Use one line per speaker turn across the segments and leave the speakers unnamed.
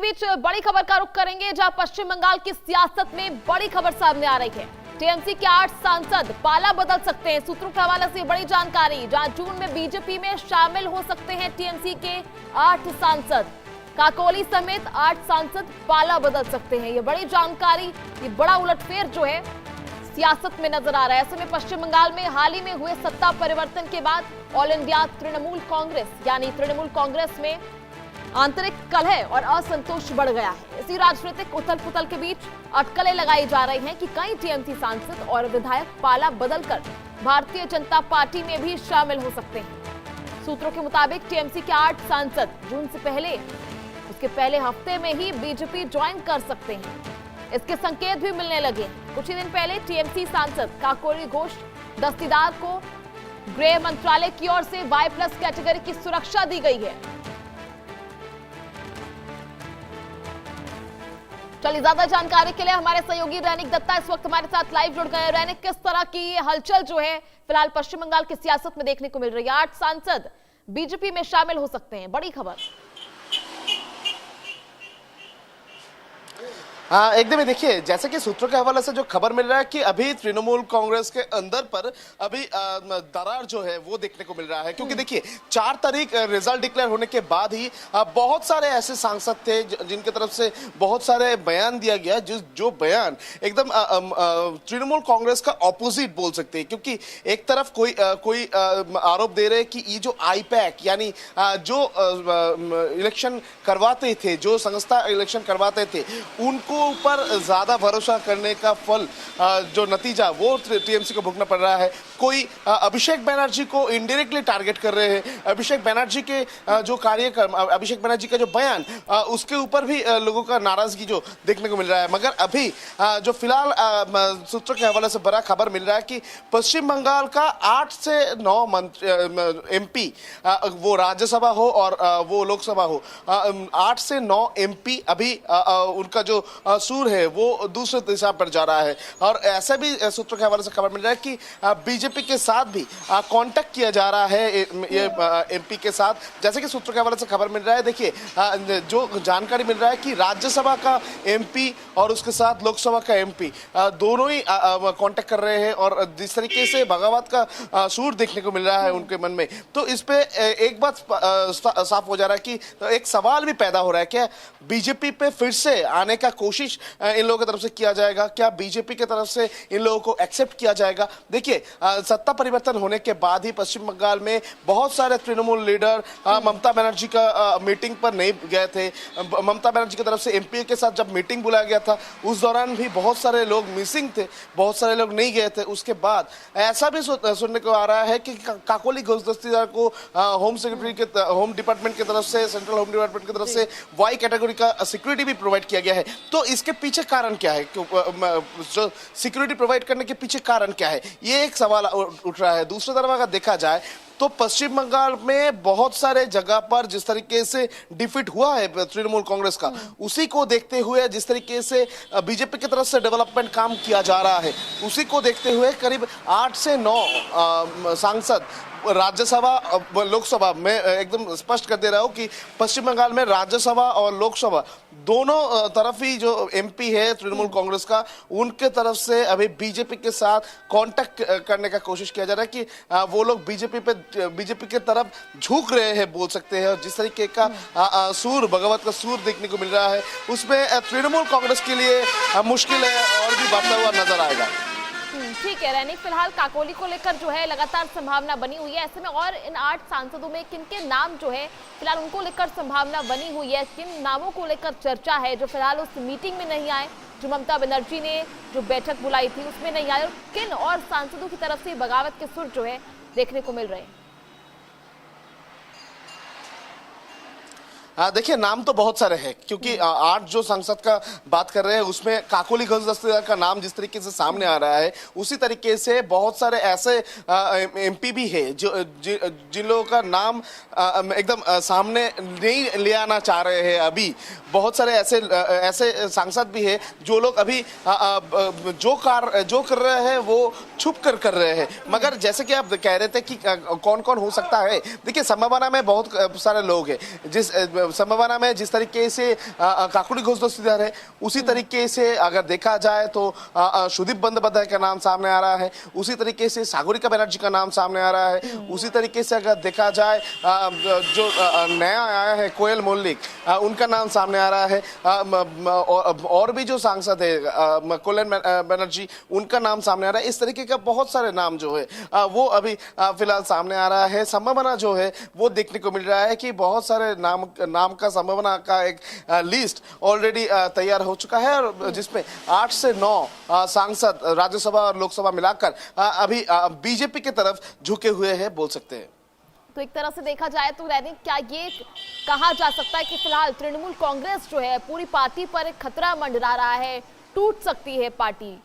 बीच बड़ी खबर का रुख करेंगे, जहां पश्चिम बंगाल की सियासत में बड़ी खबर सामने आ रही है। टीएमसी के 8 सांसद पाला बदल सकते हैं। सूत्रों के हवाले से बड़ी जानकारी, जहां जून में बीजेपी में शामिल हो सकते हैं टीएमसी के 8 सांसद। काकोली समेत 8 सांसद पाला बदल सकते हैं। ये बड़ी जानकारी, ये बड़ा उलटफेर जो है सियासत में नजर आ रहा है। ऐसे में पश्चिम बंगाल में हाल ही में हुए सत्ता परिवर्तन के बाद ऑल इंडिया तृणमूल कांग्रेस यानी तृणमूल कांग्रेस में आंतरिक कलह और असंतोष बढ़ गया है। इसी राजनीतिक उथल पुथल के बीच अटकलें लगाई जा रही हैं कि कई टीएमसी सांसद और विधायक पाला बदलकर भारतीय जनता पार्टी में भी शामिल हो सकते हैं। सूत्रों के मुताबिक टीएमसी के 8 सांसद जून से पहले उसके पहले हफ्ते में ही बीजेपी ज्वाइन कर सकते हैं। इसके संकेत भी मिलने लगे। कुछ ही दिन पहले टीएमसी सांसद काकोली घोष दस्तीदार को गृह मंत्रालय की ओर से Y+ कैटेगरी की सुरक्षा दी गई है। चलिए, ज्यादा जानकारी के लिए हमारे सहयोगी रैनिक दत्ता इस वक्त हमारे साथ लाइव जुड़ गए। रैनिक, किस तरह की हलचल जो है फिलहाल पश्चिम बंगाल की सियासत में देखने को मिल रही है? 8 सांसद बीजेपी में शामिल हो सकते हैं, बड़ी खबर।
हाँ, एकदम ही देखिए, जैसे कि सूत्रों के हवाले से जो खबर मिल रहा है कि अभी तृणमूल कांग्रेस के अंदर पर अभी दरार जो है वो देखने को मिल रहा है, क्योंकि देखिए 4 तारीख रिजल्ट डिक्लेयर होने के बाद ही बहुत सारे ऐसे सांसद थे जिनके तरफ से बहुत सारे बयान दिया गया, जो बयान एकदम तृणमूल कांग्रेस का ऑपोजिट बोल सकते हैं। क्योंकि एक तरफ कोई आरोप दे रहे कि ये जो IPAC यानी जो इलेक्शन करवाते थे, जो संस्था इलेक्शन करवाते थे, उनको ऊपर ज्यादा भरोसा करने का फल, जो नतीजा वो टीएमसी को भुगतना पड़ रहा है। कोई अभिषेक बनर्जी को इनडायरेक्टली टारगेट कर रहे हैं। अभिषेक बनर्जी के जो कार्यक्रम, अभिषेक बनर्जी का जो बयान, उसके ऊपर भी लोगों का नाराजगी जो देखने को मिल रहा है। मगर अभी जो फिलहाल सूत्रों के हवाले से बड़ा खबर मिल रहा है कि पश्चिम बंगाल का 8 से 9 MP, वो राज्यसभा हो और वो लोकसभा हो, 8 से 9 MP अभी उनका जो सूर है वो दूसरे दिशा पर जा रहा है। और ऐसा भी सूत्रों के हवाले से खबर मिल रहा है कि बीजेपी के साथ भी कांटेक्ट किया जा रहा है ये MP के साथ। जैसे कि सूत्रों के हवाले से खबर मिल रहा है, देखिए जो जानकारी मिल रहा है कि राज्यसभा का MP और उसके साथ लोकसभा का MP दोनों ही कांटेक्ट कर रहे हैं। और जिस तरीके से बगावत का सूर देखने को मिल रहा है उनके मन में, तो इस पे एक बात साफ हो जा रहा है कि एक सवाल भी पैदा हो रहा है, क्या बीजेपी पे फिर से आने का कोशिश इन लोगों की तरफ से किया जाएगा? क्या बीजेपी की तरफ से इन लोगों को एक्सेप्ट किया जाएगा? देखिए, सत्ता परिवर्तन होने के बाद ही पश्चिम बंगाल में बहुत सारे तृणमूल लीडर ममता बनर्जी का मीटिंग पर नहीं गए थे। ममता बनर्जी की तरफ से MP के साथ जब मीटिंग बुलाया गया था, उस दौरान भी बहुत सारे लोग मिसिंग थे, बहुत सारे लोग नहीं गए थे। उसके बाद ऐसा भी सुनने को आ रहा है कि काकोली घोष दस्तीदार को होम डिपार्टमेंट की तरफ से, सेंट्रल होम डिपार्टमेंट की तरफ से Y कैटेगरी का सिक्योरिटी भी प्रोवाइड किया गया है। तो इसके पीछे कारण क्या है? जो सिक्योरिटी प्रोवाइड करने के पीछे कारण क्या है, ये एक सवाल उठ रहा है। दूसरी तरफ अगर देखा जाए तो पश्चिम बंगाल में बहुत सारे जगह पर जिस तरीके से डिफीट हुआ है तृणमूल कांग्रेस का, उसी को देखते हुए, जिस तरीके से बीजेपी की तरफ से डेवलपमेंट काम किया जा रहा है, उसी को देखते हुए करीब 8 से 9 सांसद राज्यसभा लोकसभा में, एकदम स्पष्ट कर दे रहा हूं कि पश्चिम बंगाल में राज्यसभा और लोकसभा दोनों तरफ ही जो MP है तृणमूल कांग्रेस का, उनके तरफ से अभी बीजेपी के साथ कांटेक्ट करने का कोशिश किया जा रहा है कि वो लोग बीजेपी के तरफ झुक रहे हैं बोल सकते हैं। और जिस तरीके का सूर, बगावत का सूर देखने को मिल रहा है, उसमें तृणमूल कांग्रेस के लिए मुश्किल है और भी बढ़ता हुआ नजर आएगा।
ठीक है रैनिक, फिलहाल काकोली को लेकर जो है लगातार संभावना बनी हुई है। ऐसे में और इन 8 सांसदों में किनके नाम जो है फिलहाल उनको लेकर संभावना बनी हुई है, किन नामों को लेकर चर्चा है जो फिलहाल उस मीटिंग में नहीं आए, जो ममता बनर्जी ने जो बैठक बुलाई थी उसमें नहीं आए, और किन और सांसदों की तरफ से बगावत के सुर जो है देखने को मिल रहे हैं?
देखिए, नाम तो बहुत सारे हैं, क्योंकि 8 जो सांसद का बात कर रहे हैं उसमें काकोली घोष दस्तीदार का नाम जिस तरीके से सामने आ रहा है, उसी तरीके से बहुत सारे ऐसे MP भी है जिन लोगों का नाम एकदम सामने नहीं ले आना चाह रहे हैं। अभी बहुत सारे ऐसे सांसद भी है जो लोग अभी जो कर रहे हैं वो छुप कर रहे हैं। मगर जैसे कि आप कह रहे थे कि कौन कौन हो सकता है, देखिए संभावना में बहुत सारे लोग हैं। संभावना में जिस तरीके से काकुड़ी घोष दस्तीदार है, उसी तरीके से अगर देखा जाए तो सुदीप बंदोपाध्याय का नाम सामने आ रहा है, उसी तरीके से सागरिका बनर्जी का नाम सामने आ रहा है, उसी तरीके से अगर देखा जाए जो नया आया है कोयल मौलिक, उनका नाम सामने आ रहा है, और भी जो सांसद है कोयल बनर्जी, उनका नाम सामने आ रहा है। इस तरीके का बहुत सारे नाम जो है वो अभी फिलहाल सामने आ रहा है। संभावना जो है वो देखने को मिल रहा है कि बहुत सारे नाम का संभावना का एक लिस्ट ऑलरेडी तैयार हो चुका है, और जिसमें 8 से 9 सांसद राज्यसभा और लोकसभा मिलाकर अभी बीजेपी की तरफ झुके हुए हैं, बोल सकते हैं।
तो एक तरह से देखा जाए तो दैनिक, क्या ये कहा जा सकता है कि फिलहाल तृणमूल कांग्रेस जो है पूरी पार्टी पर एक खतरा मंडरा रहा है, टूट सकती है पार्टी?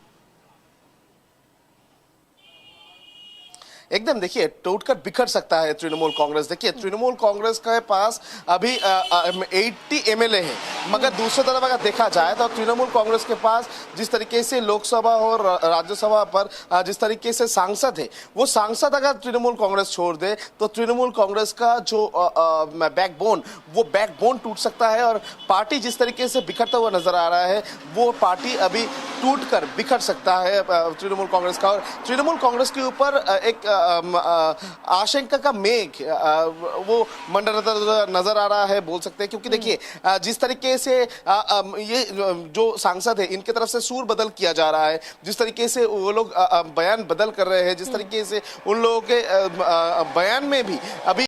एकदम देखिए, टूटकर बिखर सकता है तृणमूल कांग्रेस। देखिए, तृणमूल कांग्रेस के पास अभी 80 एमएलए हैं, मगर दूसरी तरफ अगर देखा जाए तो तृणमूल कांग्रेस के पास जिस तरीके से लोकसभा और राज्यसभा पर जिस तरीके से सांसद है, वो सांसद अगर तृणमूल कांग्रेस छोड़ दे तो तृणमूल कांग्रेस का जो बैकबोन, वो बैकबोन टूट सकता है, और पार्टी जिस तरीके से बिखरता हुआ नजर आ रहा है, वो पार्टी अभी टूटकर बिखर सकता है तृणमूल कांग्रेस का। और तृणमूल कांग्रेस के ऊपर एक आशंका का मेघ वो मंडराता नजर आ रहा है, बोल सकते हैं, क्योंकि देखिए जिस तरीके से ये जो सांसद है, इनके तरफ से सूर बदल किया जा रहा है, जिस तरीके से वो लोग बयान बदल कर रहे हैं, जिस तरीके से उन लोगों के बयान में भी अभी